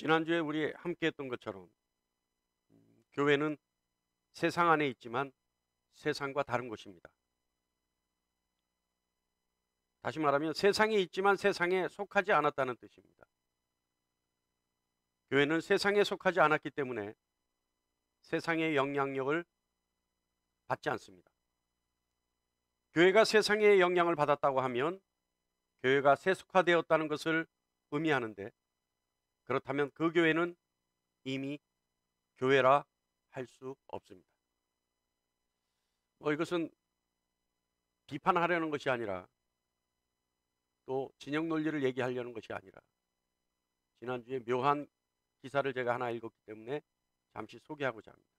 지난주에 우리 함께 했던 것처럼 교회는 세상 안에 있지만 세상과 다른 곳입니다. 다시 말하면 세상에 있지만 세상에 속하지 않았다는 뜻입니다. 교회는 세상에 속하지 않았기 때문에 세상의 영향력을 받지 않습니다. 교회가 세상의 영향을 받았다고 하면 교회가 세속화되었다는 것을 의미하는데, 그렇다면 그 교회는 이미 교회라 할 수 없습니다. 이것은 비판하려는 것이 아니라 또 진영 논리를 얘기하려는 것이 아니라 지난주에 묘한 기사를 제가 하나 읽었기 때문에 잠시 소개하고자 합니다.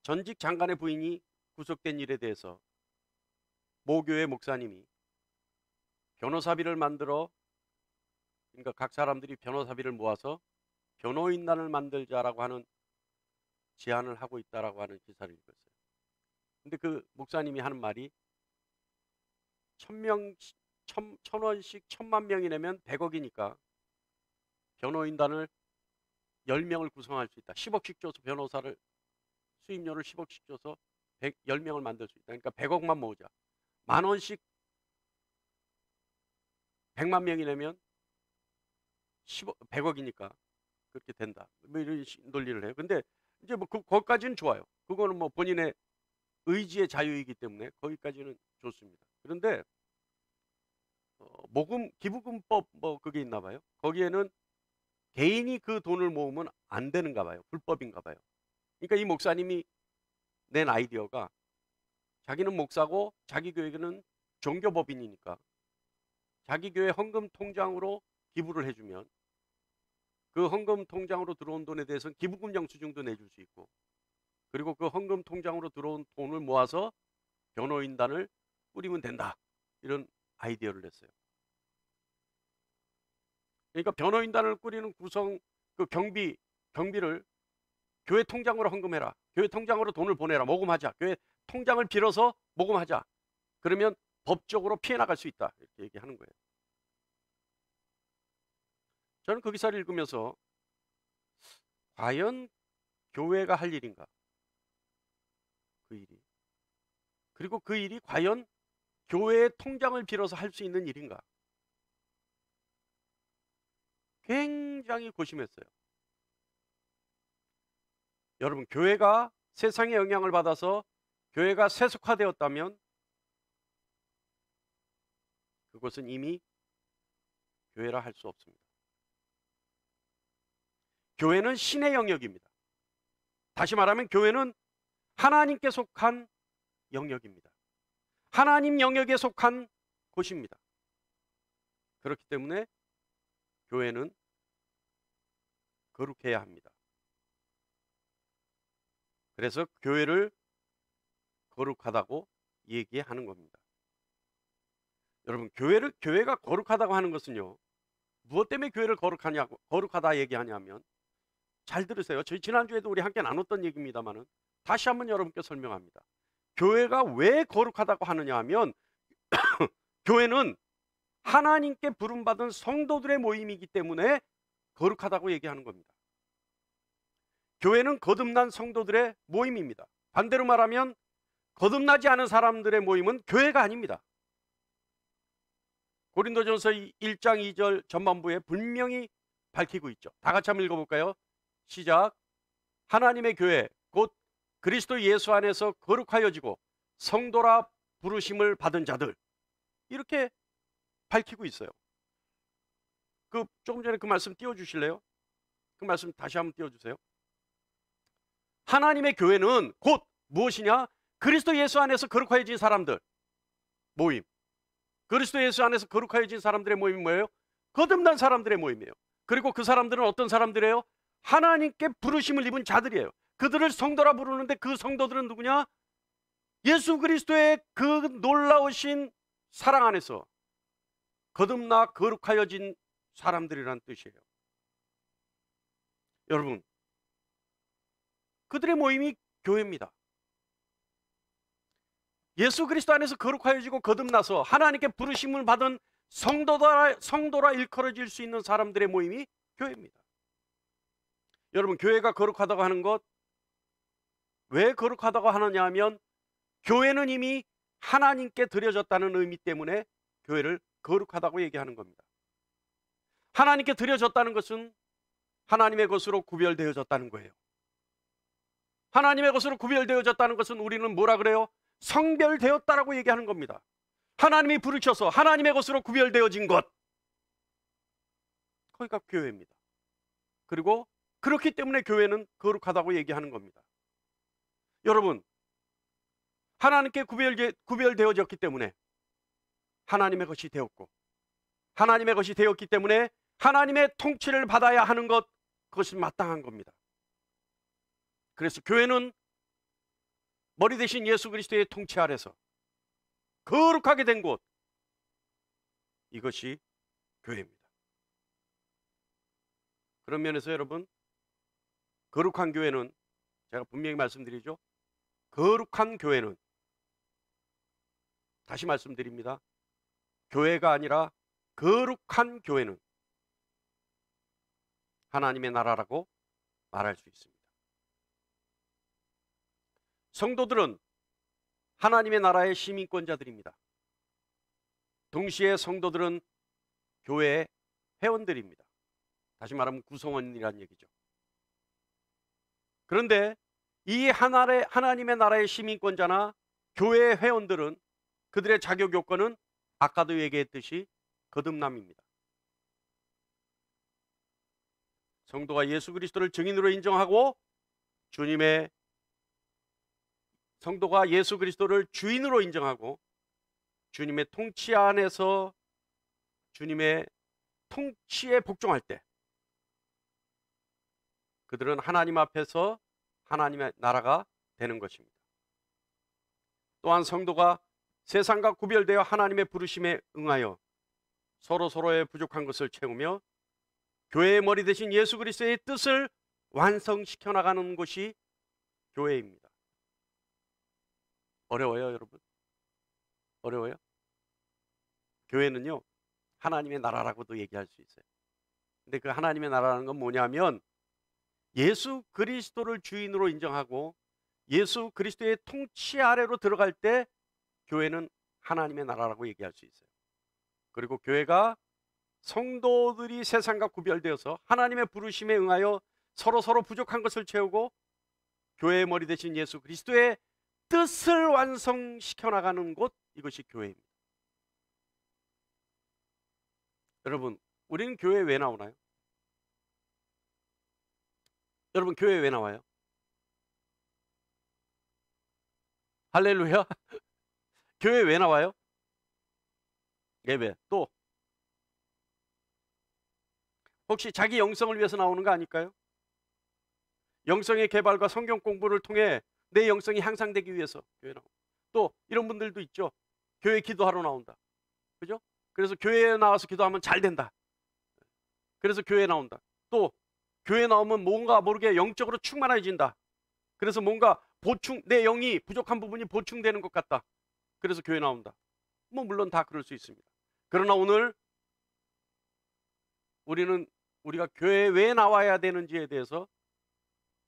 전직 장관의 부인이 구속된 일에 대해서 모 교회 목사님이 변호사비를 만들어, 그러니까 각 사람들이 변호사비를 모아서 변호인단을 만들자라고 하는 제안을 하고 있다라고 하는 기사를 읽었어요. 근데 그 목사님이 하는 말이 1,000원씩 1,000만 명이 내면 100억이니까 변호인단을 10명을 구성할 수 있다. 10억씩 줘서 변호사를 수임료를 10억씩 줘서 10명을 만들 수 있다. 그러니까 100억만 모으자. 10,000원씩 100만 명이 내면 100억이니까 그렇게 된다. 뭐 이런 논리를 해요. 근데 이제 뭐 거기까지는 좋아요. 그거는 뭐 본인의 의지의 자유이기 때문에 거기까지는 좋습니다. 그런데 모금 기부금법 뭐 그게 있나 봐요. 거기에는 개인이 그 돈을 모으면 안 되는가 봐요. 불법인가 봐요. 그러니까 이 목사님이 낸 아이디어가, 자기는 목사고 자기 교회는 종교법인이니까 자기 교회 헌금 통장으로 기부를 해주면 그 헌금 통장으로 들어온 돈에 대해서는 기부금 영수증도 내줄 수 있고, 그리고 그 헌금 통장으로 들어온 돈을 모아서 변호인단을 꾸리면 된다. 이런 아이디어를 냈어요. 그러니까 변호인단을 꾸리는 구성, 그 경비를 교회 통장으로 헌금해라. 교회 통장으로 돈을 보내라. 모금하자. 교회 통장을 빌어서 모금하자. 그러면 법적으로 피해 나갈 수 있다. 이렇게 얘기하는 거예요. 저는 그 기사를 읽으면서 과연 교회가 할 일인가? 그 일이. 그리고 그 일이 과연 교회의 통장을 빌어서 할 수 있는 일인가? 굉장히 고심했어요. 여러분, 교회가 세상의 영향을 받아서 교회가 세속화되었다면 그것은 이미 교회라 할 수 없습니다. 교회는 신의 영역입니다. 다시 말하면 교회는 하나님께 속한 영역입니다. 하나님 영역에 속한 곳입니다. 그렇기 때문에 교회는 거룩해야 합니다. 그래서 교회를 거룩하다고 얘기하는 겁니다. 여러분, 교회가 거룩하다고 하는 것은요, 무엇 때문에 교회를 거룩하다 얘기하냐면, 잘 들으세요. 저희 지난주에도 우리 함께 나눴던 얘기입니다만은 다시 한번 여러분께 설명합니다. 교회가 왜 거룩하다고 하느냐 하면 교회는 하나님께 부름받은 성도들의 모임이기 때문에 거룩하다고 얘기하는 겁니다. 교회는 거듭난 성도들의 모임입니다. 반대로 말하면 거듭나지 않은 사람들의 모임은 교회가 아닙니다. 고린도전서 1장 2절 전반부에 분명히 밝히고 있죠. 다 같이 한번 읽어볼까요? 시작. 하나님의 교회 곧 그리스도 예수 안에서 거룩하여지고 성도라 부르심을 받은 자들, 이렇게 밝히고 있어요. 조금 전에 그 말씀 띄워주실래요? 그 말씀 다시 한번 띄워주세요. 하나님의 교회는 곧 무엇이냐? 그리스도 예수 안에서 거룩하여진 사람들 모임. 그리스도 예수 안에서 거룩하여진 사람들의 모임이 뭐예요? 거듭난 사람들의 모임이에요. 그리고 그 사람들은 어떤 사람들이에요? 하나님께 부르심을 입은 자들이에요. 그들을 성도라 부르는데 그 성도들은 누구냐? 예수 그리스도의 그 놀라우신 사랑 안에서 거듭나 거룩하여진 사람들이란 뜻이에요. 여러분, 그들의 모임이 교회입니다. 예수 그리스도 안에서 거룩하여지고 거듭나서 하나님께 부르심을 받은 성도라 일컬어질 수 있는 사람들의 모임이 교회입니다. 여러분, 교회가 거룩하다고 하는 것, 왜 거룩하다고 하느냐 하면 교회는 이미 하나님께 드려졌다는 의미 때문에 교회를 거룩하다고 얘기하는 겁니다. 하나님께 드려졌다는 것은 하나님의 것으로 구별되어졌다는 거예요. 하나님의 것으로 구별되어졌다는 것은 우리는 뭐라 그래요? 성별되었다라고 얘기하는 겁니다. 하나님이 부르셔서 하나님의 것으로 구별되어진 것, 거기가 교회입니다. 그리고 그렇기 때문에 교회는 거룩하다고 얘기하는 겁니다. 여러분, 하나님께 구별되어졌기 때문에 하나님의 것이 되었고, 하나님의 것이 되었기 때문에 하나님의 통치를 받아야 하는 것, 그것이 마땅한 겁니다. 그래서 교회는 머리 대신 예수 그리스도의 통치 아래서 거룩하게 된 곳, 이것이 교회입니다. 그런 면에서 여러분, 거룩한 교회는, 제가 분명히 말씀드리죠, 거룩한 교회는, 다시 말씀드립니다, 교회가 아니라 거룩한 교회는 하나님의 나라라고 말할 수 있습니다. 성도들은 하나님의 나라의 시민권자들입니다. 동시에 성도들은 교회의 회원들입니다. 다시 말하면 구성원이라는 얘기죠. 그런데 이 하나님의 나라의 시민권자나 교회의 회원들은, 그들의 자격 요건은 아까도 얘기했듯이 거듭남입니다. 성도가 예수 그리스도를 증인으로 인정하고 성도가 예수 그리스도를 주인으로 인정하고 주님의 통치 안에서 주님의 통치에 복종할 때, 그들은 하나님 앞에서 하나님의 나라가 되는 것입니다. 또한 성도가 세상과 구별되어 하나님의 부르심에 응하여 서로서로의 부족한 것을 채우며 교회의 머리 대신 예수 그리스도의 뜻을 완성시켜 나가는 것이 교회입니다. 어려워요, 여러분? 어려워요? 교회는요, 하나님의 나라라고도 얘기할 수 있어요. 근데 그 하나님의 나라라는 건 뭐냐면, 예수 그리스도를 주인으로 인정하고 예수 그리스도의 통치 아래로 들어갈 때 교회는 하나님의 나라라고 얘기할 수 있어요. 그리고 교회가 성도들이 세상과 구별되어서 하나님의 부르심에 응하여 서로서로 부족한 것을 채우고 교회의 머리 대신 예수 그리스도의 뜻을 완성시켜 나가는 곳, 이것이 교회입니다. 여러분, 우리는 교회에 왜 나오나요? 여러분, 교회에 왜 나와요? 할렐루야. 교회에 왜 나와요? 예배. 또 혹시 자기 영성을 위해서 나오는 거 아닐까요? 영성의 개발과 성경 공부를 통해 내 영성이 향상되기 위해서 교회 나오고, 또 이런 분들도 있죠. 교회 기도하러 나온다. 그죠? 그래서 교회에 나와서 기도하면 잘 된다. 그래서 교회에 나온다. 또 교회에 나오면 뭔가 모르게 영적으로 충만해진다. 그래서 뭔가 내 영이 부족한 부분이 보충되는 것 같다. 그래서 교회 나온다. 뭐 물론 다 그럴 수 있습니다. 그러나 오늘 우리가 교회에 왜 나와야 되는지에 대해서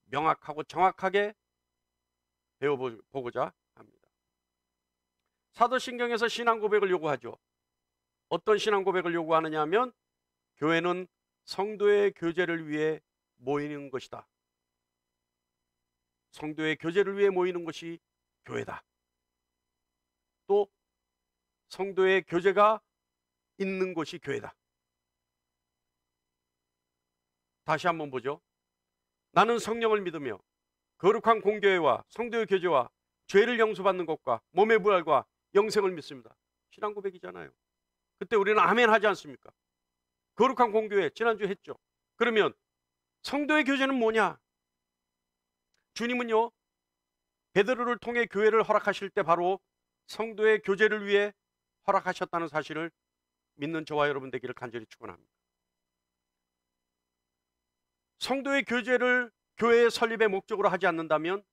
명확하고 정확하게 배워보고자 합니다. 사도신경에서 신앙 고백을 요구하죠. 어떤 신앙 고백을 요구하느냐 하면, 교회는 성도의 교제를 위해 모이는 것이다. 성도의 교제를 위해 모이는 것이 교회다. 또 성도의 교제가 있는 곳이 교회다. 다시 한번 보죠. 나는 성령을 믿으며 거룩한 공교회와 성도의 교제와 죄를 용서받는 것과 몸의 부활과 영생을 믿습니다. 신앙 고백이잖아요. 그때 우리는 아멘 하지 않습니까? 거룩한 공교회 지난주 했죠. 그러면 성도의 교제는 뭐냐? 주님은요, 베드로를 통해 교회를 허락하실 때 바로 성도의 교제를 위해 허락하셨다는 사실을 믿는 저와 여러분 되기를 간절히 축원합니다. 성도의 교제를 교회의 설립의 목적으로 하지 않는다면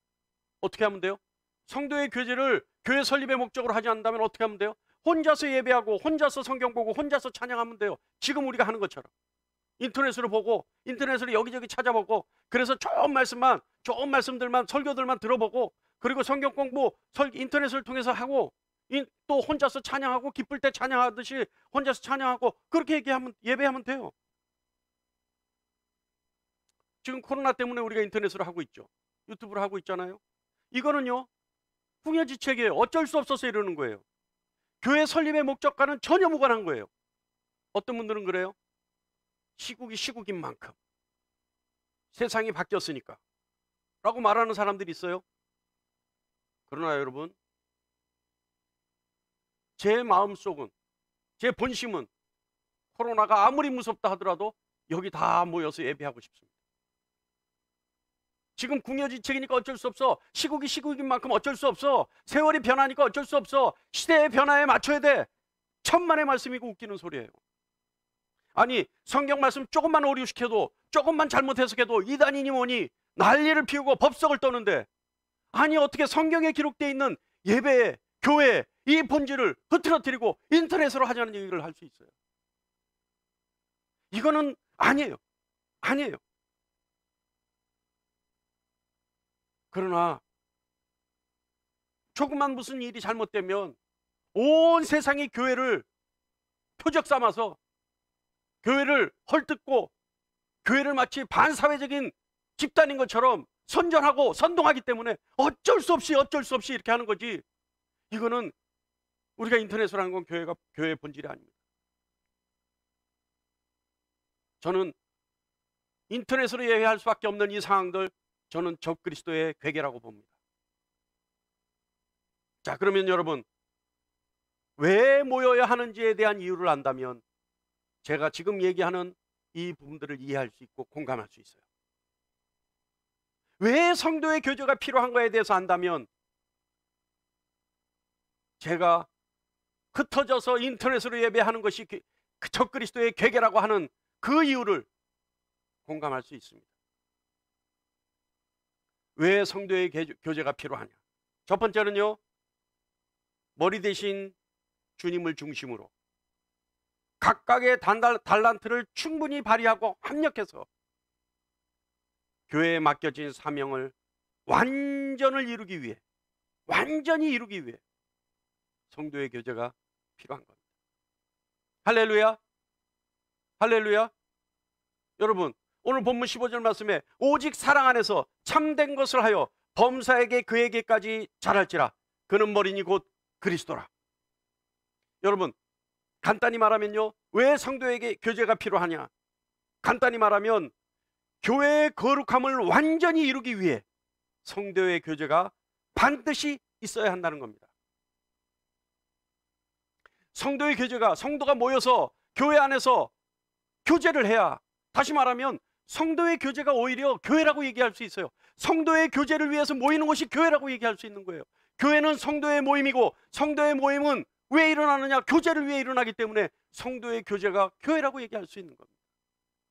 어떻게 하면 돼요? 성도의 교제를 교회 설립의 목적으로 하지 않는다면 어떻게 하면 돼요? 혼자서 예배하고 혼자서 성경 보고 혼자서 찬양하면 돼요. 지금 우리가 하는 것처럼. 인터넷으로 보고 인터넷으로 여기저기 찾아보고 그래서 좋은 말씀들만 설교들만 들어보고 그리고 성경 공부 인터넷을 통해서 하고 또 혼자서 찬양하고 기쁠 때 찬양하듯이 혼자서 찬양하고 그렇게 예배하면 돼요. 지금 코로나 때문에 우리가 인터넷으로 하고 있죠. 유튜브로 하고 있잖아요. 이거는요 궁여지책이에요. 어쩔 수 없어서 이러는 거예요. 교회 설립의 목적과는 전혀 무관한 거예요. 어떤 분들은 그래요. 시국이 시국인 만큼 세상이 바뀌었으니까 라고 말하는 사람들이 있어요. 그러나 여러분, 제 마음속은, 제 본심은 코로나가 아무리 무섭다 하더라도 여기 다 모여서 예배하고 싶습니다. 지금 궁여지책이니까 어쩔 수 없어. 시국이 시국인 만큼 어쩔 수 없어. 세월이 변하니까 어쩔 수 없어. 시대의 변화에 맞춰야 돼. 천만의 말씀이고 웃기는 소리예요. 아니 성경 말씀 조금만 오류시켜도 조금만 잘못 해석해도 이단이니 뭐니 난리를 피우고 법석을 떠는데, 아니 어떻게 성경에 기록되어 있는 예배, 교회 이 본질을 흐트러뜨리고 인터넷으로 하자는 얘기를 할 수 있어요. 이거는 아니에요. 그러나 조금만 무슨 일이 잘못되면 온 세상이 교회를 표적 삼아서 교회를 헐뜯고 교회를 마치 반사회적인 집단인 것처럼 선전하고 선동하기 때문에 어쩔 수 없이 이렇게 하는 거지. 이거는 우리가 인터넷으로 하는 건 교회의 본질이 아닙니다. 저는 인터넷으로 예배할 수밖에 없는 이 상황들, 저는 적그리스도의 괴계라고 봅니다. 자, 그러면 여러분, 왜 모여야 하는지에 대한 이유를 안다면 제가 지금 얘기하는 이 부분들을 이해할 수 있고 공감할 수 있어요. 왜 성도의 교제가 필요한 거에 대해서 안다면 제가 흩어져서 인터넷으로 예배하는 것이 적그리스도의 괴계라고 하는 그 이유를 공감할 수 있습니다. 왜 성도의 교제가 필요하냐? 첫 번째는요, 머리 대신 주님을 중심으로 각각의 달란트를 충분히 발휘하고 합력해서 교회에 맡겨진 사명을 완전히 이루기 위해 성도의 교제가 필요한 겁니다. 할렐루야. 여러분, 오늘 본문 15절 말씀에 오직 사랑 안에서 참된 것을 하여 범사에게 그에게까지 자랄지라 그는 머리니 곧 그리스도라. 여러분, 간단히 말하면요, 왜 성도에게 교제가 필요하냐? 간단히 말하면 교회의 거룩함을 완전히 이루기 위해 성도의 교제가 반드시 있어야 한다는 겁니다. 성도의 교제가, 성도가 모여서 교회 안에서 교제를 해야, 다시 말하면 성도의 교제가 오히려 교회라고 얘기할 수 있어요. 성도의 교제를 위해서 모이는 것이 교회라고 얘기할 수 있는 거예요. 교회는 성도의 모임이고, 성도의 모임은 왜 일어나느냐? 교제를 위해 일어나기 때문에 성도의 교제가 교회라고 얘기할 수 있는 겁니다.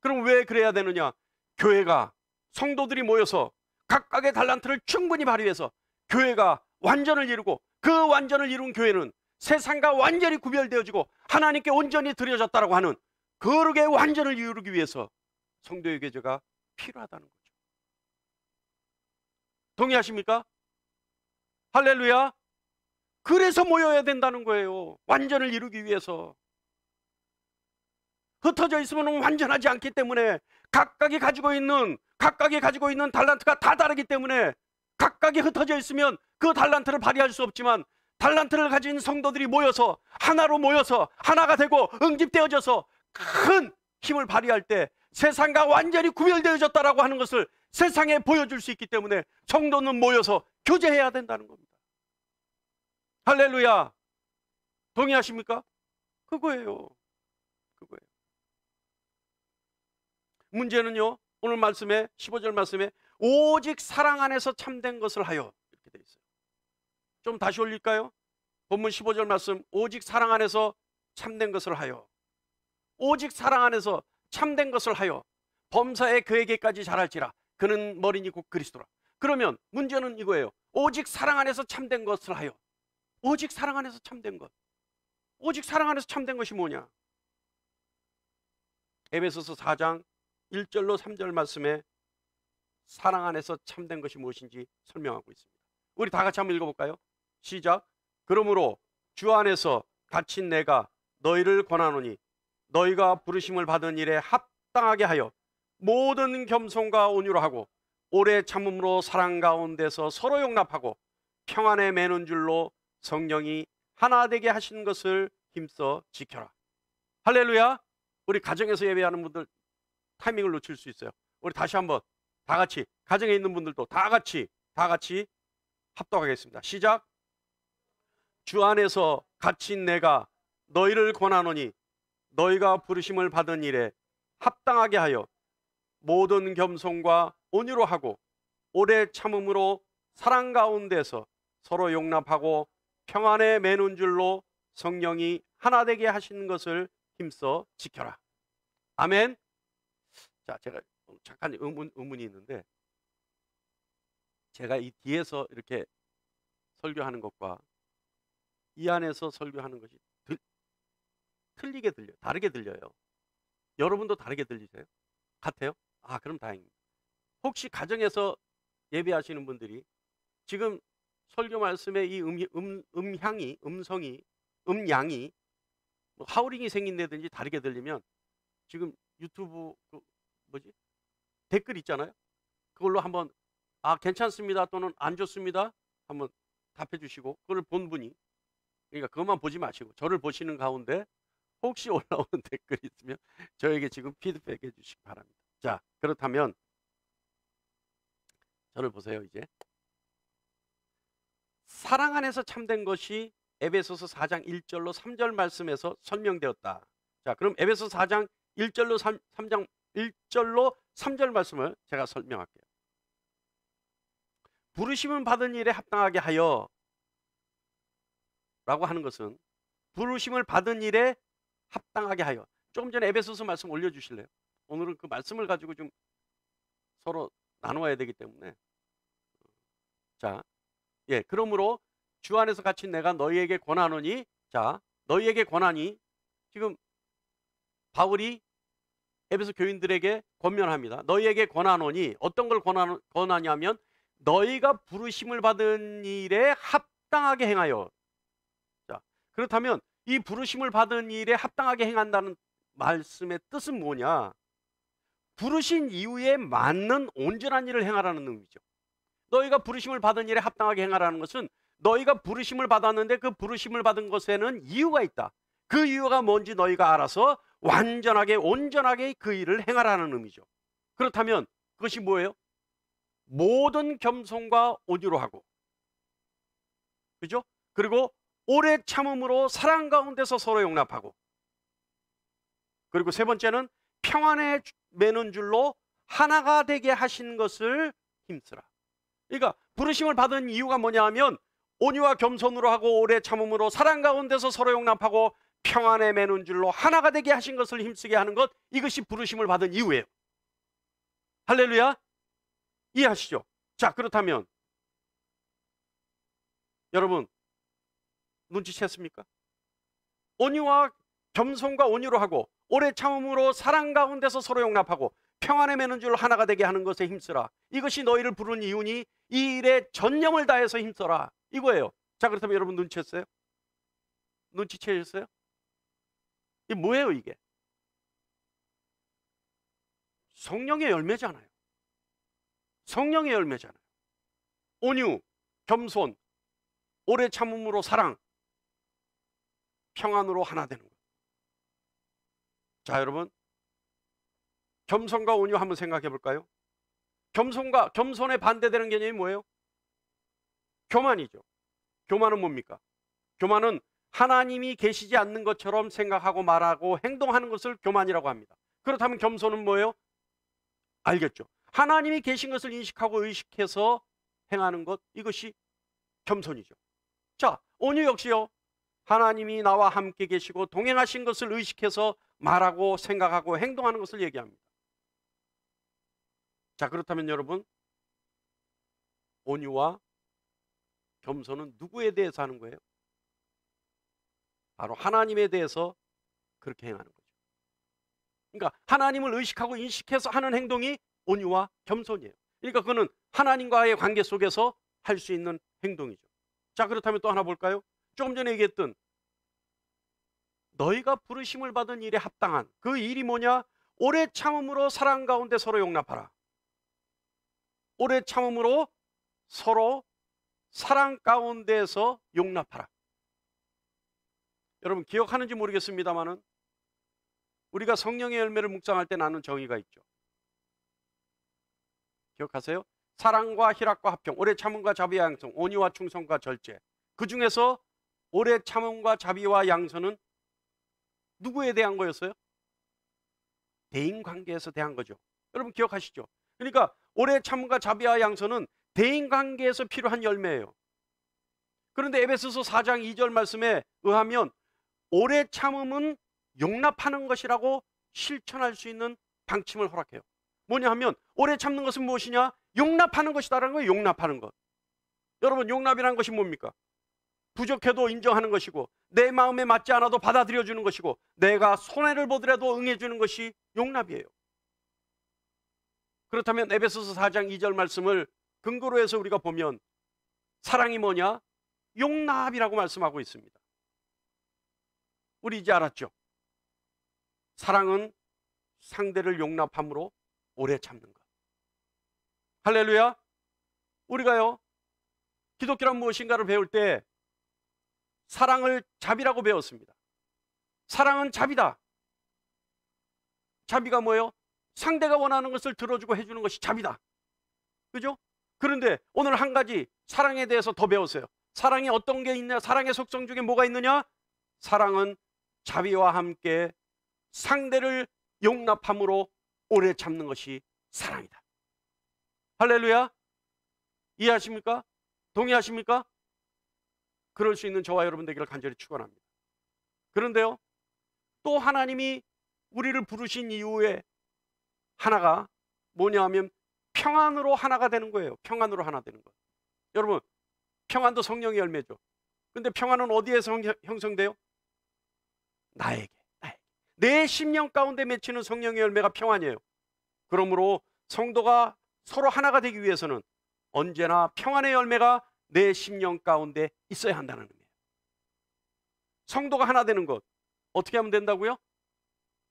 그럼 왜 그래야 되느냐? 교회가, 성도들이 모여서 각각의 달란트를 충분히 발휘해서 교회가 완전을 이루고, 그 완전을 이룬 교회는 세상과 완전히 구별되어지고 하나님께 온전히 드려졌다라고 하는 거룩의 완전을 이루기 위해서 성도의 교제가 필요하다는 거죠. 동의하십니까? 할렐루야. 그래서 모여야 된다는 거예요. 완전을 이루기 위해서. 흩어져 있으면 완전하지 않기 때문에 각각이 가지고 있는 달란트가 다 다르기 때문에 각각이 흩어져 있으면 그 달란트를 발휘할 수 없지만, 달란트를 가진 성도들이 모여서 하나로 모여서 하나가 되고 응집되어져서 큰 힘을 발휘할 때 세상과 완전히 구별되어졌다라고 하는 것을 세상에 보여줄 수 있기 때문에 성도는 모여서 교제해야 된다는 겁니다. 할렐루야. 동의하십니까? 그거예요. 문제는요, 오늘 말씀에 15절 말씀에 오직 사랑 안에서 참된 것을 하여 이렇게 되어 있어요. 좀 다시 올릴까요? 본문 15절 말씀, 오직 사랑 안에서 참된 것을 하여, 오직 사랑 안에서 참된 것을 하여 범사에 그에게까지 자랄지라 그는 머리니 곧 그리스도라. 그러면 문제는 이거예요. 오직 사랑 안에서 참된 것을 하여, 오직 사랑 안에서 참된 것, 오직 사랑 안에서 참된 것이 뭐냐? 에베소서 4장 1절로 3절 말씀에 사랑 안에서 참된 것이 무엇인지 설명하고 있습니다. 우리 다 같이 한번 읽어볼까요? 시작. 그러므로 주 안에서 갇힌 내가 너희를 권하노니 너희가 부르심을 받은 일에 합당하게 하여 모든 겸손과 온유로 하고 오래 참음으로 사랑 가운데서 서로 용납하고 평안에 매는 줄로 성령이 하나 되게 하신 것을 힘써 지켜라. 할렐루야. 우리 가정에서 예배하는 분들 타이밍을 놓칠 수 있어요. 우리 다시 한번 다 같이, 가정에 있는 분들도 다 같이 합독하겠습니다. 시작. 주 안에서 갇힌 내가 너희를 권하노니 너희가 부르심을 받은 일에 합당하게 하여 모든 겸손과 온유로 하고 오래 참음으로 사랑 가운데서 서로 용납하고 평안에 매는 줄로 성령이 하나 되게 하신 것을 힘써 지켜라. 아멘. 자, 제가 잠깐 의문이 있는데, 제가 이 뒤에서 이렇게 설교하는 것과 이 안에서 설교하는 것이 틀리게 들려요. 다르게 들려요. 여러분도 다르게 들리세요? 같아요? 아, 그럼 다행입니다. 혹시 가정에서 예배하시는 분들이 지금 설교 말씀에 이 음양이 뭐 하우링이 생긴다든지 다르게 들리면 지금 유튜브 댓글 있잖아요. 그걸로 한번 괜찮습니다 또는 안 좋습니다 한번 답해 주시고, 그걸 본 분이, 그러니까 그것만 보지 마시고 저를 보시는 가운데 혹시 올라오는 댓글이 있으면 저에게 지금 피드백해 주시기 바랍니다. 자, 그렇다면 저를 보세요. 이제 사랑 안에서 참된 것이 에베소서 4장 1절로 3절 말씀에서 설명되었다. 자, 그럼 에베소서 4장 1절로 3절 말씀을 제가 설명할게요. 부르심을 받은 일에 합당하게 하여 라고 하는 것은, 부르심을 받은 일에 합당하게 하여. 조금 전에 에베소서 말씀 올려주실래요? 오늘은 그 말씀을 가지고 좀 서로 나누어야 되기 때문에. 자, 그러므로 주 안에서 갇힌 내가 너희에게 권하노니, 자, 너희에게 권하니, 지금 바울이 에베소 교인들에게 권면합니다. 너희에게 권하노니, 어떤 걸 권하냐면 너희가 부르심을 받은 일에 합당하게 행하여. 자, 그렇다면 이 부르심을 받은 일에 합당하게 행한다는 말씀의 뜻은 뭐냐? 부르신 이유에 맞는 온전한 일을 행하라는 의미죠. 너희가 부르심을 받은 일에 합당하게 행하라는 것은 너희가 부르심을 받았는데 그 부르심을 받은 것에는 이유가 있다. 그 이유가 뭔지 너희가 알아서 완전하게 온전하게 그 일을 행하라는 의미죠. 그렇다면 그것이 뭐예요? 모든 겸손과 온유로 하고, 그죠? 그리고 오래 참음으로 사랑 가운데서 서로 용납하고, 그리고 세 번째는 평안에 매는 줄로 하나가 되게 하신 것을 힘쓰라. 그러니까 부르심을 받은 이유가 뭐냐 하면 온유와 겸손으로 하고 오래 참음으로 사랑 가운데서 서로 용납하고 평안에 매는 줄로 하나가 되게 하신 것을 힘쓰게 하는 것, 이것이 부르심을 받은 이유예요. 할렐루야. 이해하시죠? 자, 그렇다면 여러분 눈치챘습니까? 온유와 겸손과 온유로 하고 오래 참음으로 사랑 가운데서 서로 용납하고 평안에 매는 줄 하나가 되게 하는 것에 힘쓰라. 이것이 너희를 부른 이유니 이 일에 전념을 다해서 힘써라. 이거예요. 자, 그렇다면 여러분 눈치챘어요? 눈치채셨어요? 이게 뭐예요 이게? 성령의 열매잖아요. 성령의 열매잖아요. 온유, 겸손, 오래 참음으로 사랑, 평안으로 하나 되는 것. 자, 여러분 겸손과 온유 한번 생각해 볼까요? 겸손에 반대되는 개념이 뭐예요? 교만이죠. 교만은 뭡니까? 교만은 하나님이 계시지 않는 것처럼 생각하고 말하고 행동하는 것을 교만이라고 합니다. 그렇다면 겸손은 뭐예요? 알겠죠. 하나님이 계신 것을 인식하고 의식해서 행하는 것, 이것이 겸손이죠. 자, 온유 역시요. 하나님이 나와 함께 계시고 동행하신 것을 의식해서 말하고 생각하고 행동하는 것을 얘기합니다. 자, 그렇다면 여러분 온유와 겸손은 누구에 대해서 하는 거예요? 바로 하나님에 대해서 그렇게 행하는 거죠. 그러니까 하나님을 의식하고 인식해서 하는 행동이 온유와 겸손이에요. 그러니까 그거는 하나님과의 관계 속에서 할 수 있는 행동이죠. 자, 그렇다면 또 하나 볼까요? 조금 전에 얘기했던 너희가 부르심을 받은 일에 합당한 그 일이 뭐냐? 오래 참음으로 사랑 가운데 서로 용납하라. 오래 참음으로 서로 사랑 가운데서 용납하라. 여러분 기억하는지 모르겠습니다만은 우리가 성령의 열매를 묵상할 때 나눈 정의가 있죠. 기억하세요? 사랑과 희락과 합평, 오래 참음과 자비와 양선, 온유와 충성과 절제. 그 중에서 오래 참음과 자비와 양선은 누구에 대한 거였어요? 대인 관계에서 대한 거죠. 여러분 기억하시죠? 그러니까 오래 참음과 자비와 양선은 대인 관계에서 필요한 열매예요. 그런데 에베소서 4장 2절 말씀에 의하면 오래 참음은 용납하는 것이라고 실천할 수 있는 방침을 허락해요. 뭐냐 하면 오래 참는 것은 무엇이냐? 용납하는 것이다라는 거예요. 용납하는 것. 여러분 용납이라는 것이 뭡니까? 부족해도 인정하는 것이고 내 마음에 맞지 않아도 받아들여 주는 것이고 내가 손해를 보더라도 응해 주는 것이 용납이에요. 그렇다면 에베소서 4장 2절 말씀을 근거로 해서 우리가 보면 사랑이 뭐냐? 용납이라고 말씀하고 있습니다. 우리 이제 알았죠? 사랑은 상대를 용납함으로 오래 참는 것. 할렐루야. 우리가요 기독교란 무엇인가를 배울 때 사랑을 자비라고 배웠습니다. 사랑은 자비다. 자비가 뭐예요? 상대가 원하는 것을 들어주고 해주는 것이 자비다. 그죠? 그런데 오늘 한 가지 사랑에 대해서 더 배웠어요. 사랑이 어떤 게 있냐? 사랑의 속성 중에 뭐가 있느냐? 사랑은 자비와 함께 상대를 용납함으로 오래 참는 것이 사랑이다. 할렐루야. 이해하십니까? 동의하십니까? 그럴 수 있는 저와 여러분 되기를 간절히 축원합니다. 그런데요 또 하나님이 우리를 부르신 이유에 하나가 뭐냐 하면 평안으로 하나가 되는 거예요. 평안으로 하나 되는 것. 여러분 평안도 성령의 열매죠. 근데 평안은 어디에서 형성돼요? 나에게. 내 심령 가운데 맺히는 성령의 열매가 평안이에요. 그러므로 성도가 서로 하나가 되기 위해서는 언제나 평안의 열매가 내 심령 가운데 있어야 한다는 의미예요. 성도가 하나 되는 것 어떻게 하면 된다고요?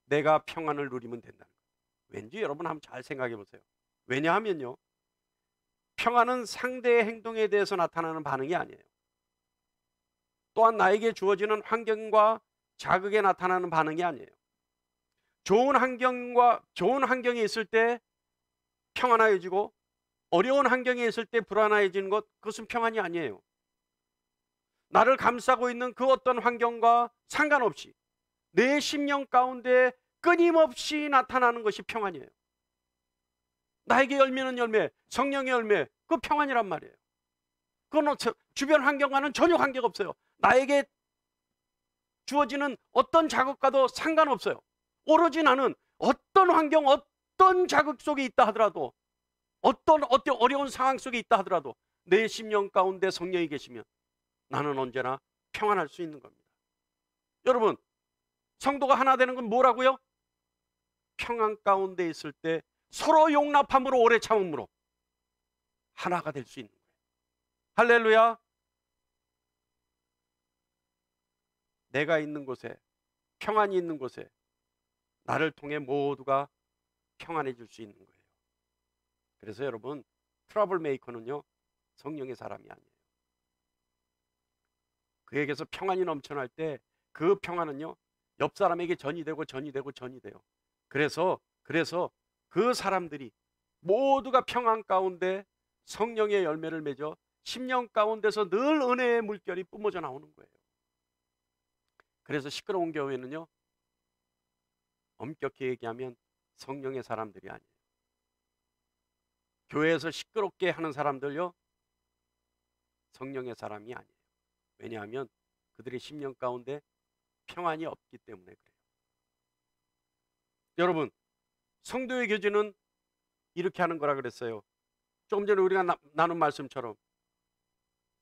내가 평안을 누리면 된다는 거예요. 왠지 여러분 한번 잘 생각해 보세요. 왜냐하면요 평안은 상대의 행동에 대해서 나타나는 반응이 아니에요. 또한 나에게 주어지는 환경과 자극에 나타나는 반응이 아니에요. 좋은 환경에 있을 때 평안해지고 어려운 환경에 있을 때 불안해지는 것, 그것은 평안이 아니에요. 나를 감싸고 있는 그 어떤 환경과 상관없이 내 심령 가운데 끊임없이 나타나는 것이 평안이에요. 나에게 열매는 열매, 성령의 열매, 그 평안이란 말이에요. 그건 주변 환경과는 전혀 관계가 없어요. 나에게 주어지는 어떤 자극과도 상관없어요. 오로지 나는 어떤 환경, 어떤 자극 속에 있다 하더라도 어떤 어려운 상황 속에 있다 하더라도 내 심령 가운데 성령이 계시면 나는 언제나 평안할 수 있는 겁니다. 여러분 성도가 하나 되는 건 뭐라고요? 평안 가운데 있을 때 서로 용납함으로 오래 참음으로 하나가 될 수 있는 거예요. 할렐루야. 내가 있는 곳에 평안이 있는 곳에 나를 통해 모두가 평안해질 수 있는 거예요. 그래서 여러분 트러블 메이커는요 성령의 사람이 아니에요. 그에게서 평안이 넘쳐날 때 그 평안은요 옆 사람에게 전이 되고 돼요. 그래서 그 사람들이 모두가 평안 가운데 성령의 열매를 맺어 심령 가운데서 늘 은혜의 물결이 뿜어져 나오는 거예요. 그래서 시끄러운 교회는요 엄격히 얘기하면 성령의 사람들이 아니에요. 교회에서 시끄럽게 하는 사람들요 성령의 사람이 아니에요. 왜냐하면 그들의 심령 가운데 평안이 없기 때문에 그래요. 여러분 성도의 교제는 이렇게 하는 거라 그랬어요. 조금 전에 우리가 나눈 말씀처럼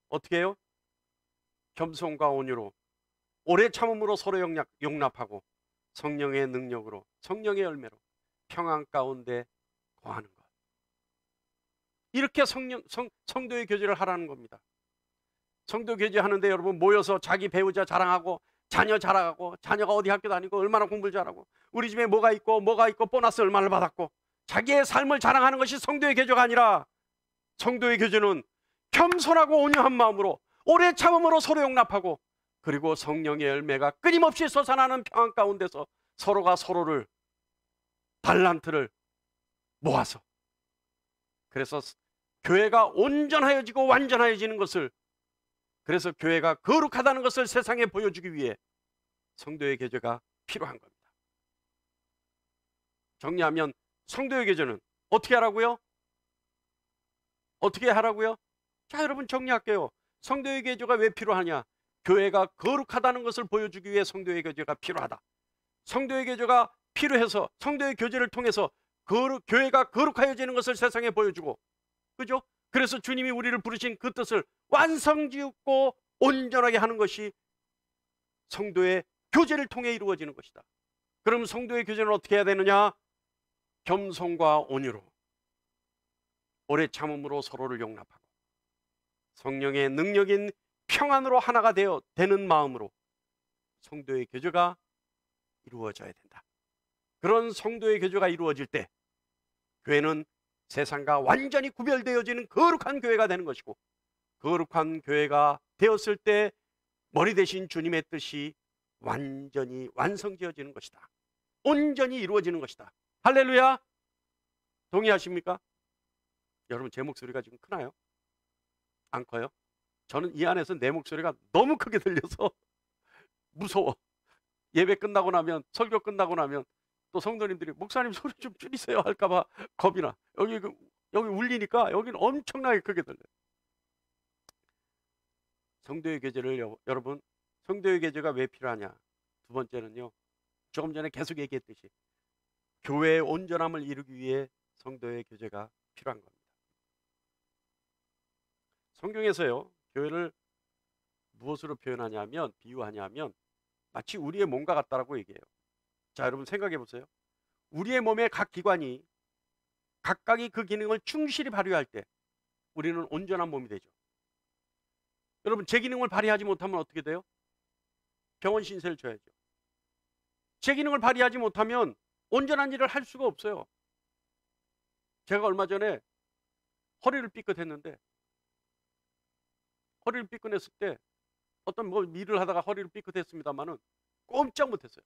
어떻게 해요? 겸손과 온유로 오래 참음으로 서로 용납하고 성령의 능력으로, 성령의 열매로 평안 가운데 거하는 것. 이렇게 성도의 교제를 하라는 겁니다. 성도 교제하는데 여러분 모여서 자기 배우자 자랑하고 자녀 자랑하고 자녀가 어디 학교 다니고 얼마나 공부를 잘하고 우리 집에 뭐가 있고 보너스 얼마를 받았고 자기의 삶을 자랑하는 것이 성도의 교제가 아니라, 성도의 교제는 겸손하고 온유한 마음으로 오래 참음으로 서로 용납하고, 그리고 성령의 열매가 끊임없이 솟아나는 평안 가운데서 서로가 서로를 달란트를 모아서, 그래서 교회가 온전하여지고 완전하여지는 것을, 그래서 교회가 거룩하다는 것을 세상에 보여주기 위해 성도의 교제가 필요한 겁니다. 정리하면 성도의 교제는 어떻게 하라고요? 어떻게 하라고요? 자, 여러분 정리할게요. 성도의 교제가 왜 필요하냐? 교회가 거룩하다는 것을 보여주기 위해 성도의 교제가 필요하다. 성도의 교제가 필요해서 성도의 교제를 통해서 교회가 거룩하여지는 것을 세상에 보여주고, 그죠? 그래서 주님이 우리를 부르신 그 뜻을 완성짓고 온전하게 하는 것이 성도의 교제를 통해 이루어지는 것이다. 그럼 성도의 교제는 어떻게 해야 되느냐? 겸손과 온유로, 오래 참음으로 서로를 용납하고, 성령의 능력인 평안으로 하나가 되는 마음으로 성도의 교제가 이루어져야 된다. 그런 성도의 교제가 이루어질 때 교회는 세상과 완전히 구별되어지는 거룩한 교회가 되는 것이고, 거룩한 교회가 되었을 때 머리 대신 주님의 뜻이 완전히 완성되어지는 것이다. 온전히 이루어지는 것이다. 할렐루야! 동의하십니까? 여러분 제 목소리가 지금 크나요? 안 커요? 저는 이 안에서 내 목소리가 너무 크게 들려서 무서워. 예배 끝나고 나면, 설교 끝나고 나면 또 성도님들이 목사님 소리 좀 줄이세요 할까 봐 겁이 나. 여기 울리니까 여기는 엄청나게 크게 들려요. 성도의 교제를 여러분, 성도의 교제가 왜 필요하냐? 두 번째는요, 조금 전에 계속 얘기했듯이 교회의 온전함을 이루기 위해 성도의 교제가 필요한 겁니다. 성경에서요, 교회를 무엇으로 표현하냐면, 비유하냐면 마치 우리의 몸과 같다라고 얘기해요. 자, 여러분 생각해 보세요. 우리의 몸의 각 기관이 각각이 그 기능을 충실히 발휘할 때 우리는 온전한 몸이 되죠. 여러분 제 기능을 발휘하지 못하면 어떻게 돼요? 병원 신세를 져야죠. 제 기능을 발휘하지 못하면 온전한 일을 할 수가 없어요. 제가 얼마 전에 허리를 삐끗했는데, 허리를 삐끗했을 때 어떤 일을 하다가 허리를 삐끗했습니다만은 꼼짝 못했어요.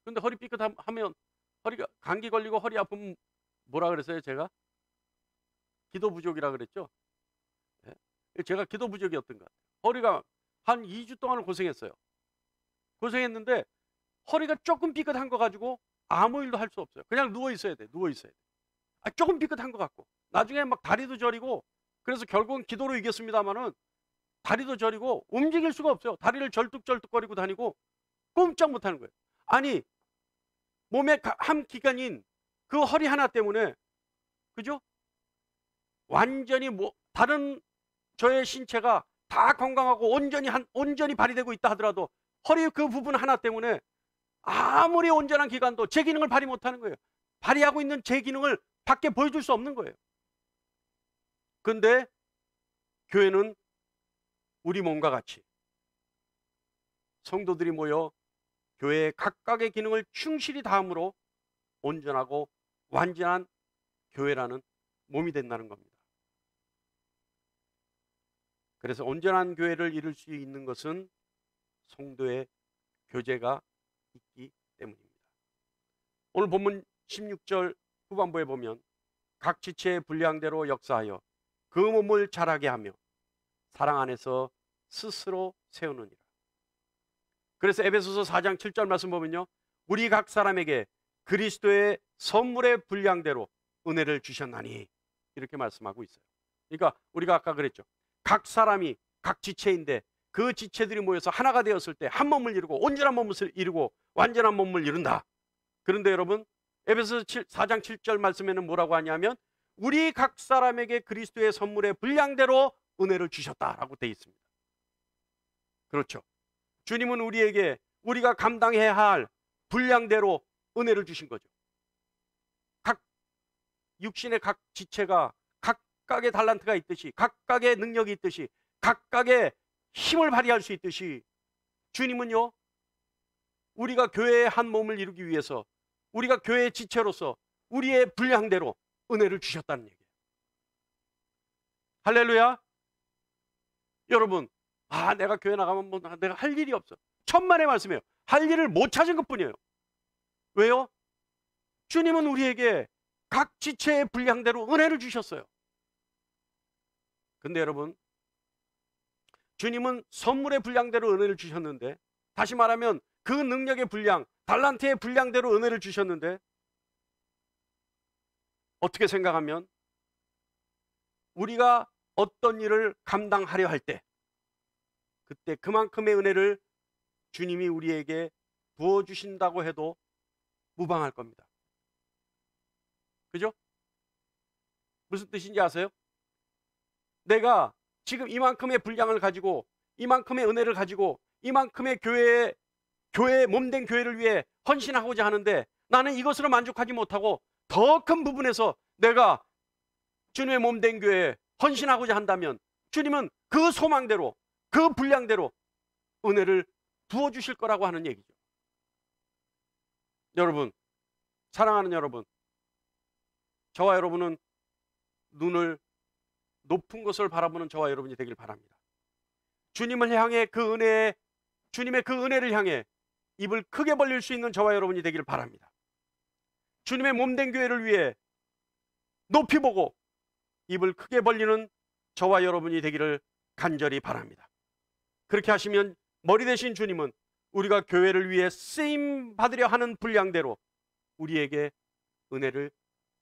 근데 허리 삐끗하면, 허리가 감기 걸리고 허리 아프면 뭐라 그랬어요? 제가 기도 부족이라 그랬죠. 네? 제가 기도 부족이었던 것 같아요. 허리가 한 2주 동안을 고생했어요. 고생했는데 허리가 조금 삐끗한 거 가지고 아무 일도 할 수 없어요. 그냥 누워 있어야 돼. 누워 있어야 돼. 조금 삐끗한 것 같고, 나중에 막 다리도 저리고, 그래서 결국은 기도로 이겼습니다만은 다리도 저리고 움직일 수가 없어요. 다리를 절뚝절뚝거리고 다니고 꼼짝 못하는 거예요. 아니, 몸의 한 기관인 그 허리 하나 때문에, 그죠? 완전히 다른 저의 신체가 다 건강하고 온전히 발휘되고 있다 하더라도 허리 그 부분 하나 때문에 아무리 온전한 기관도 제 기능을 발휘 못하는 거예요. 발휘하고 있는 제 기능을 밖에 보여줄 수 없는 거예요. 근데 교회는 우리 몸과 같이 성도들이 모여 교회의 각각의 기능을 충실히 다함으로 온전하고 완전한 교회라는 몸이 된다는 겁니다. 그래서 온전한 교회를 이룰 수 있는 것은 성도의 교제가 있기 때문입니다. 오늘 본문 16절 후반부에 보면 각 지체의 분량대로 역사하여 그 몸을 자라게 하며 사랑 안에서 스스로 세우느니라. 그래서 에베소서 4장 7절 말씀 보면요, 우리 각 사람에게 그리스도의 선물의 분량대로 은혜를 주셨나니, 이렇게 말씀하고 있어요. 그러니까 우리가 아까 그랬죠. 각 사람이 각 지체인데 그 지체들이 모여서 하나가 되었을 때 한 몸을 이루고 온전한 몸을 이루고 완전한 몸을 이룬다. 그런데 여러분 에베소서 4장 7절 말씀에는 뭐라고 하냐면 우리 각 사람에게 그리스도의 선물의 분량대로 은혜를 주셨다라고 되어 있습니다. 그렇죠. 주님은 우리에게 우리가 감당해야 할 분량대로 은혜를 주신 거죠. 각 육신의 각 지체가 각각의 달란트가 있듯이, 각각의 능력이 있듯이, 각각의 힘을 발휘할 수 있듯이 주님은요, 우리가 교회의 한 몸을 이루기 위해서, 우리가 교회의 지체로서 우리의 분량대로 은혜를 주셨다는 얘기예요. 할렐루야. 여러분, 내가 교회 나가면 뭐 내가 할 일이 없어. 천만의 말씀이에요. 할 일을 못 찾은 것뿐이에요. 왜요? 주님은 우리에게 각 지체의 분량대로 은혜를 주셨어요. 근데 여러분, 주님은 선물의 분량대로 은혜를 주셨는데, 다시 말하면 그 능력의 분량, 달란트의 분량대로 은혜를 주셨는데, 어떻게 생각하면 우리가 어떤 일을 감당하려 할 때, 그때 그만큼의 은혜를 주님이 우리에게 부어주신다고 해도 무방할 겁니다. 그죠? 무슨 뜻인지 아세요? 내가 지금 이만큼의 분량을 가지고, 이만큼의 은혜를 가지고, 이만큼의 교회 몸된 교회를 위해 헌신하고자 하는데, 나는 이것으로 만족하지 못하고 더 큰 부분에서 내가 주님의 몸된 교회에 헌신하고자 한다면 주님은 그 소망대로, 그 분량대로 은혜를 부어주실 거라고 하는 얘기죠. 여러분, 사랑하는 여러분, 저와 여러분은 눈을 높은 것을 바라보는 저와 여러분이 되길 바랍니다. 주님을 향해 주님의 그 은혜를 향해 입을 크게 벌릴 수 있는 저와 여러분이 되길 바랍니다. 주님의 몸된 교회를 위해 높이 보고 입을 크게 벌리는 저와 여러분이 되기를 간절히 바랍니다. 그렇게 하시면 머리 대신 주님은 우리가 교회를 위해 쓰임 받으려 하는 분량대로 우리에게 은혜를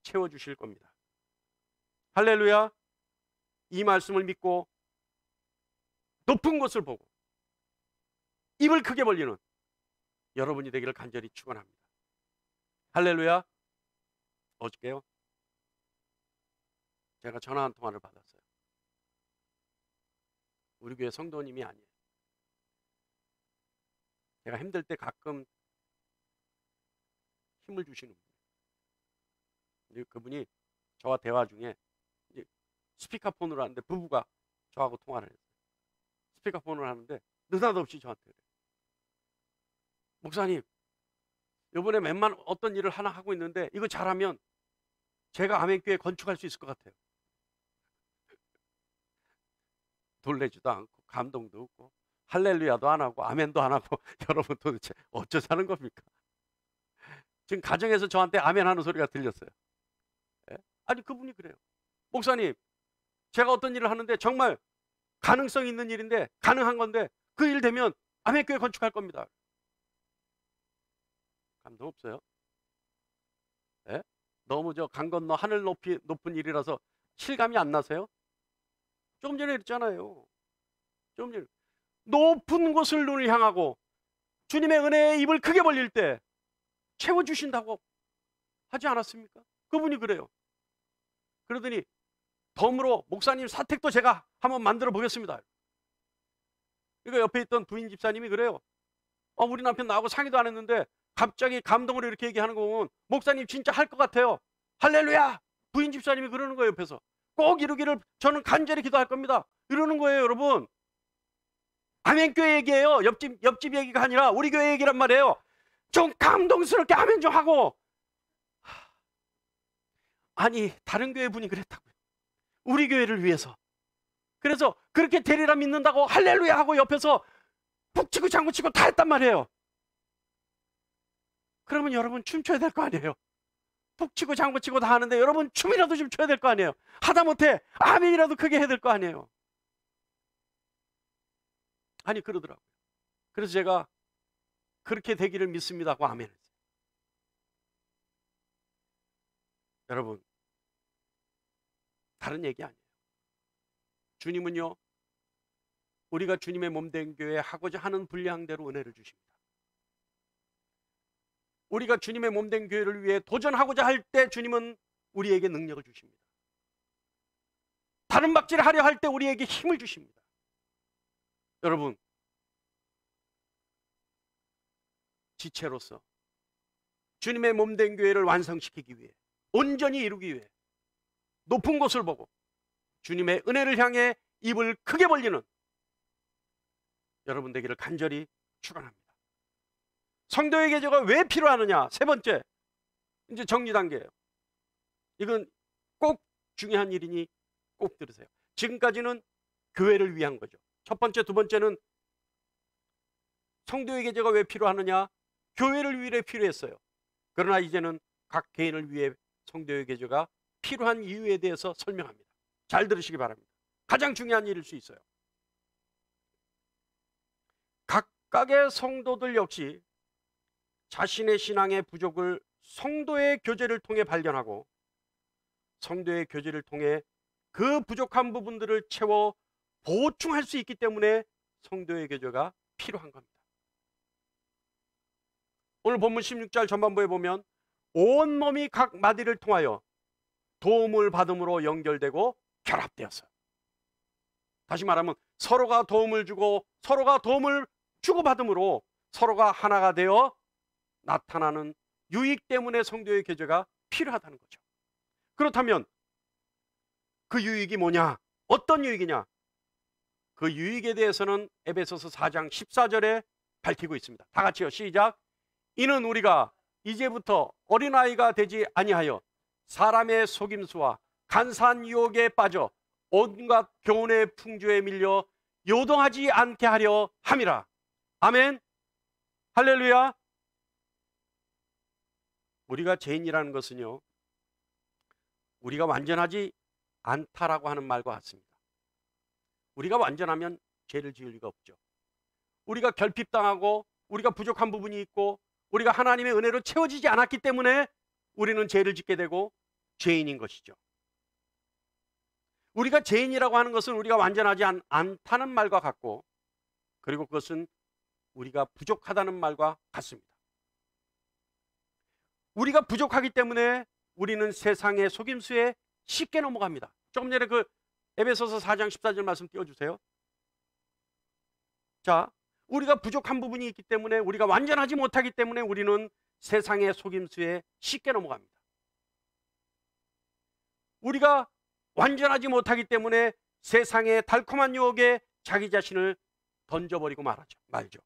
채워주실 겁니다. 할렐루야. 이 말씀을 믿고 높은 곳을 보고 입을 크게 벌리는 여러분이 되기를 간절히 축원합니다. 할렐루야. 어저께요, 제가 전화 한 통화를 받았어요. 우리 교회 성도님이 아니에요. 제가 힘들 때 가끔 힘을 주시는 분이에요. 그분이 저와 대화 중에 스피커폰으로 하는데, 부부가 저하고 통화를 했어요. 스피커폰으로 하는데 느닷없이 저한테 그래요. 목사님, 이번에 어떤 일을 하나 하고 있는데 이거 잘하면 제가 아멘교회 건축할 수 있을 것 같아요. 놀래지도 않고 감동도 없고 할렐루야도 안 하고 아멘도 안 하고 여러분 도대체 어쩌자는 겁니까? 지금 가정에서 저한테 아멘 하는 소리가 들렸어요. 예? 아니, 그분이 그래요. 목사님, 제가 어떤 일을 하는데 정말 가능성 있는 일인데, 가능한 건데 그 일 되면 아멘교회 건축할 겁니다. 감동 없어요? 예? 너무 강 건너 하늘 높은 일이라서 실감이 안 나세요? 조금 전에 그랬잖아요. 조금 전에 높은 곳을 눈을 향하고 주님의 은혜에 입을 크게 벌릴 때 채워주신다고 하지 않았습니까? 그분이 그래요. 그러더니 덤으로 목사님 사택도 제가 한번 만들어 보겠습니다. 그러니까 옆에 있던 부인 집사님이 그래요. 우리 남편 나하고 상의도 안 했는데 갑자기 감동으로 이렇게 얘기하는 거 보면 목사님 진짜 할 것 같아요. 할렐루야. 부인 집사님이 그러는 거예요. 옆에서 꼭 이루기를 저는 간절히 기도할 겁니다. 이러는 거예요. 여러분, 아멘교회 얘기예요. 옆집 얘기가 아니라 우리 교회 얘기란 말이에요. 좀 감동스럽게 아멘 좀 하고. 아니, 다른 교회 분이 그랬다고요. 우리 교회를 위해서. 그래서 그렇게 되리라 믿는다고 할렐루야 하고 옆에서 북치고 장구치고 다 했단 말이에요. 그러면 여러분 춤춰야 될 거 아니에요. 북치고 장구치고 다 하는데 여러분 춤이라도 좀 춰야 될 거 아니에요. 하다못해 아멘이라도 크게 해야 될 거 아니에요. 아니, 그러더라고요. 그래서 제가 그렇게 되기를 믿습니다 하고 아멘 했어요. 여러분, 다른 얘기 아니에요. 주님은요, 우리가 주님의 몸된 교회 하고자 하는 분량대로 은혜를 주십니다. 우리가 주님의 몸된 교회를 위해 도전하고자 할 때 주님은 우리에게 능력을 주십니다. 다른 박질을 하려 할 때 우리에게 힘을 주십니다. 여러분, 지체로서 주님의 몸된 교회를 완성시키기 위해, 온전히 이루기 위해 높은 곳을 보고 주님의 은혜를 향해 입을 크게 벌리는 여러분 되기를 간절히 축원합니다. 성도의 계조가 왜 필요하느냐? 세 번째, 이제 정리 단계예요. 이건 꼭 중요한 일이니 꼭 들으세요. 지금까지는 교회를 위한 거죠. 첫 번째, 두 번째는 성도의 계조가 왜 필요하느냐? 교회를 위해 필요했어요. 그러나 이제는 각 개인을 위해 성도의 계조가 필요한 이유에 대해서 설명합니다. 잘 들으시기 바랍니다. 가장 중요한 일일 수 있어요. 각각의 성도들 역시 자신의 신앙의 부족을 성도의 교제를 통해 발견하고 성도의 교제를 통해 그 부족한 부분들을 채워 보충할 수 있기 때문에 성도의 교제가 필요한 겁니다. 오늘 본문 16절 전반부에 보면 온몸이 각 마디를 통하여 도움을 받음으로 연결되고 결합되었어요. 다시 말하면 서로가 도움을 주고 서로가 도움을 주고받음으로 서로가 하나가 되어 나타나는 유익 때문에 성도의 교제가 필요하다는 거죠. 그렇다면 그 유익이 뭐냐? 어떤 유익이냐? 그 유익에 대해서는 에베소서 4장 14절에 밝히고 있습니다. 다 같이요. 시작. 이는 우리가 이제부터 어린아이가 되지 아니하여 사람의 속임수와 간사한 유혹에 빠져 온갖 교훈의 풍조에 밀려 요동하지 않게 하려 함이라. 아멘. 할렐루야. 우리가 죄인이라는 것은요, 우리가 완전하지 않다라고 하는 말과 같습니다. 우리가 완전하면 죄를 지을 리가 없죠. 우리가 결핍당하고 우리가 부족한 부분이 있고 우리가 하나님의 은혜로 채워지지 않았기 때문에 우리는 죄를 짓게 되고 죄인인 것이죠. 우리가 죄인이라고 하는 것은 우리가 완전하지 않다는 말과 같고, 그리고 그것은 우리가 부족하다는 말과 같습니다. 우리가 부족하기 때문에 우리는 세상의 속임수에 쉽게 넘어갑니다. 조금 전에 그 에베소서 4장 14절 말씀 띄워주세요. 자, 우리가 부족한 부분이 있기 때문에, 우리가 완전하지 못하기 때문에 우리는 세상의 속임수에 쉽게 넘어갑니다. 우리가 완전하지 못하기 때문에 세상의 달콤한 유혹에 자기 자신을 던져버리고 말죠.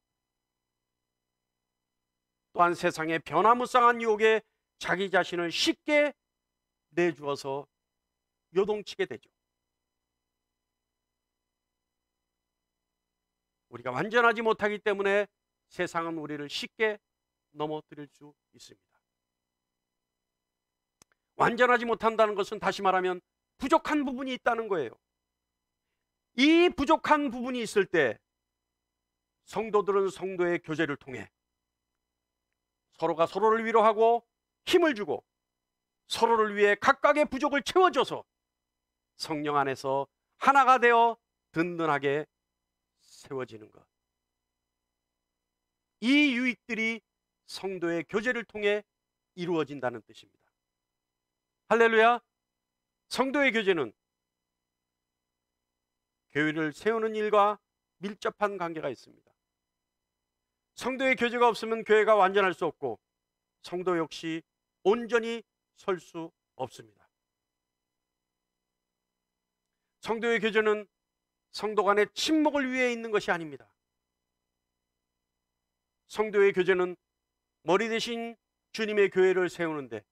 또한 세상의 변화무쌍한 유혹에 자기 자신을 쉽게 내주어서 요동치게 되죠. 우리가 완전하지 못하기 때문에 세상은 우리를 쉽게 넘어뜨릴 수 있습니다. 완전하지 못한다는 것은 다시 말하면 부족한 부분이 있다는 거예요. 이 부족한 부분이 있을 때 성도들은 성도의 교제를 통해 서로가 서로를 위로하고 힘을 주고 서로를 위해 각각의 부족을 채워줘서 성령 안에서 하나가 되어 든든하게 세워지는 것. 이 유익들이 성도의 교제를 통해 이루어진다는 뜻입니다. 할렐루야. 성도의 교제는 교회를 세우는 일과 밀접한 관계가 있습니다. 성도의 교제가 없으면 교회가 완전할 수 없고 성도 역시 온전히 설 수 없습니다. 성도의 교제는 성도 간의 친목을 위해 있는 것이 아닙니다. 성도의 교제는 머리 대신 주님의 교회를 세우는데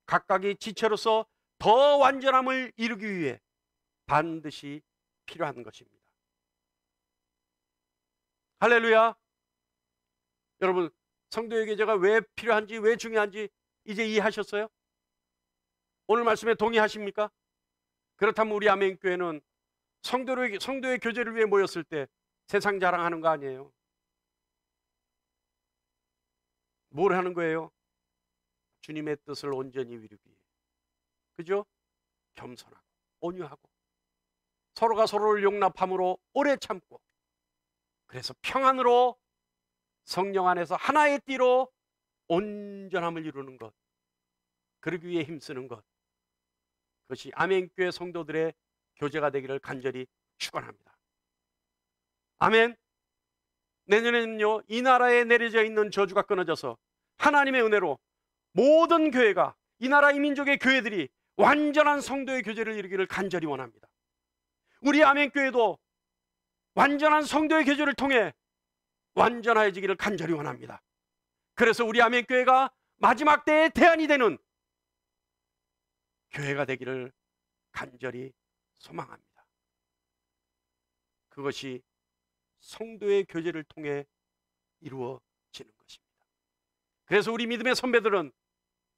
각각의 지체로서 더 완전함을 이루기 위해 반드시 필요한 것입니다. 할렐루야. 여러분, 성도의 교제가 왜 필요한지, 왜 중요한지 이제 이해하셨어요? 오늘 말씀에 동의하십니까? 그렇다면 우리 아멘교회는 성도의 교제를 위해 모였을 때 세상 자랑하는 거 아니에요. 뭘 하는 거예요? 주님의 뜻을 온전히 이루기 위해. 그죠? 겸손하고 온유하고 서로가 서로를 용납함으로 오래 참고, 그래서 평안으로 성령 안에서 하나의 띠로 온전함을 이루는 것, 그러기 위해 힘쓰는 것, 그것이 아멘교회 성도들의 교제가 되기를 간절히 축원합니다. 아멘. 내년에는요, 이 나라에 내려져 있는 저주가 끊어져서 하나님의 은혜로 모든 교회가, 이 나라 이 민족의 교회들이 완전한 성도의 교제를 이루기를 간절히 원합니다. 우리 아멘교회도 완전한 성도의 교제를 통해 완전해지기를 간절히 원합니다. 그래서 우리 아멘교회가 마지막 때의 대안이 되는 교회가 되기를 간절히 소망합니다. 그것이 성도의 교제를 통해 이루어지는 것입니다. 그래서 우리 믿음의 선배들은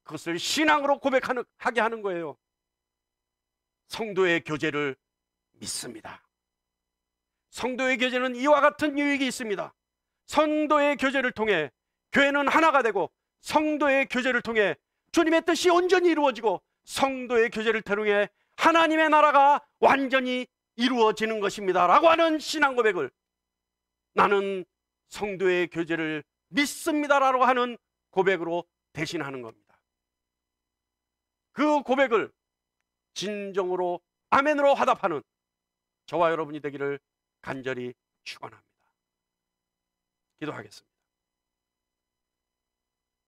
그것을 신앙으로 고백하게 하는 거예요. 성도의 교제를 믿습니다. 성도의 교제는 이와 같은 유익이 있습니다. 성도의 교제를 통해 교회는 하나가 되고, 성도의 교제를 통해 주님의 뜻이 온전히 이루어지고, 성도의 교제를 통해 하나님의 나라가 완전히 이루어지는 것입니다 라고 하는 신앙 고백을, 나는 성도의 교제를 믿습니다라고 하는 고백으로 대신하는 겁니다. 그 고백을 진정으로 아멘으로 화답하는 저와 여러분이 되기를 간절히 축원합니다. 기도하겠습니다.